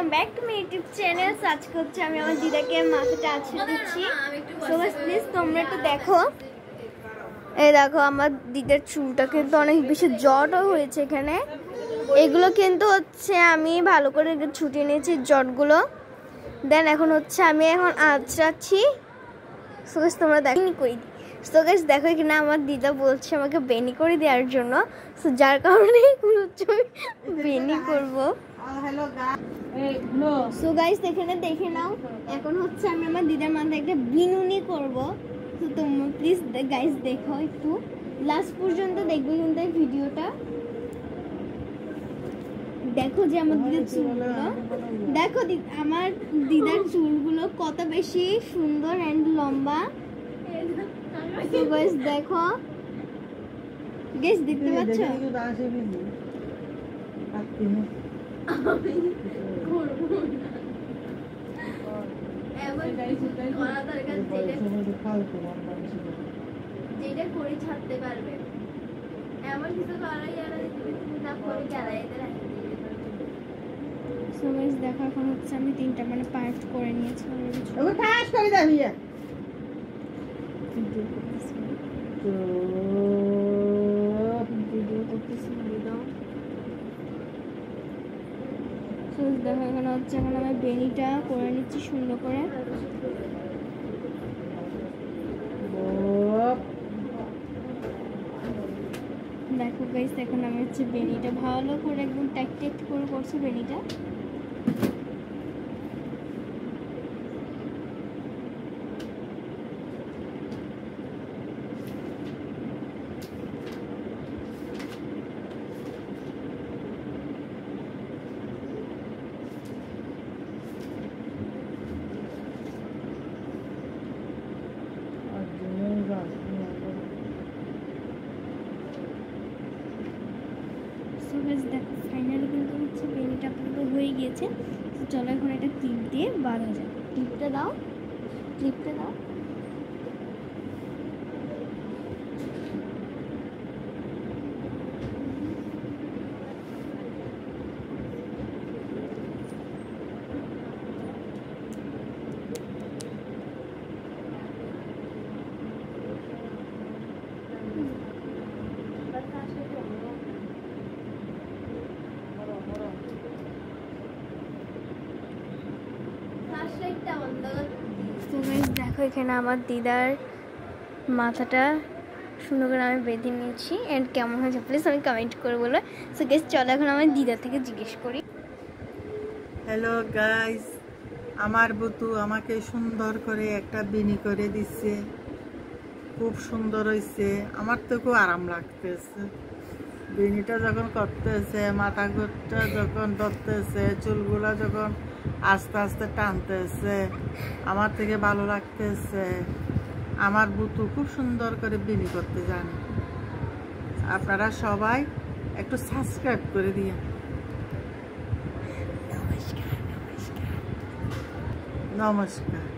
Welcome back to my YouTube channel. আজকে হচ্ছে আমি আমার দিদাকে মাথাটা আছড়ে দিচ্ছি। সো গাইস প্লিজ তোমরা একটু দেখো, এই দেখো আমার দিদার চুলটা কিন্তু অনেক বেশি জটও হয়েছে এখানে। এগুলো কিন্তু হচ্ছে আমি ভালো করে ছুটিয়ে নিয়েছি জটগুলো। দেন এখন হচ্ছে আমি এখন আঁচড়াচ্ছি। সো গাইস তোমরা দেখো কই দিই। সো গাইস দেখো এখানে আমার দিদা বলছে আমাকে বেনি করে দেওয়ার জন্য, সো যার কারণে বেনি করবো। সো গাইস এখানে দেখে নাও, এখন হচ্ছে আমি আমার দিদার মাথায় একটা বিনুনি করব। তো তোমরা প্লিজ গাইস দেখো, একটু লাস্ট পর্যন্ত দেখবে কিন্তু এই ভিডিওটা। দেখো যে আমার দিদার চুলগুলো দেখো, আমার দিদার চুলগুলো কত বেশি সুন্দর এন্ড লম্বা। তো গাইস দেখো, গাইস দেখতে পাচ্ছ? যেটা করে ছাড়তে পারবে এমন কিছু করাই না করে গেলাই দেখো। এখন হচ্ছে আমি তিনটা মানে পার্ট করে নিয়েছি। দেখো এখানে হচ্ছে এখন আমি বেনিটা করে নিচ্ছি সুন্দর করে। দেখো গাইস এখন আমি হচ্ছে বেনিটা ভালো করে একদম টাইট টাইট করে করছি বেনিটা। দেখো ফাইনালি কিন্তু হচ্ছে বেনিটা পুরো হয়ে গিয়েছে। তো চলো এখন এটা ক্লিপ দিয়ে বাঁধা যায়। ক্লিপটা দাও, ক্লিপটা দাও। দেখো এখানে আমার দিদার মাথাটা সুন্দর করে আমি বেঁধে নিয়েছি। এন্ড কেমন হয়েছে প্লিজ আমি কমেন্ট করে বলো। সো গাইস চলো এখন আমার দিদা থেকে জিজ্ঞেস করি। হ্যালো গাইস, আমার বুতু আমাকে সুন্দর করে একটা বেনি করে দিচ্ছে, খুব সুন্দর হয়েছে। আমার তো খুব আরাম লাগতেছে বেনিটা যখন করতেছে, মাথা ঘুরটা যখন ধরতেছে, চুলগুলা যখন আস্তে আস্তে টানতেছে, আমার থেকে ভালো লাগতেছে। আমার বুতু খুব সুন্দর করে বেনি করতে জানে। আপনারা সবাই একটু সাবস্ক্রাইব করে দিয়ে। নমস্কার।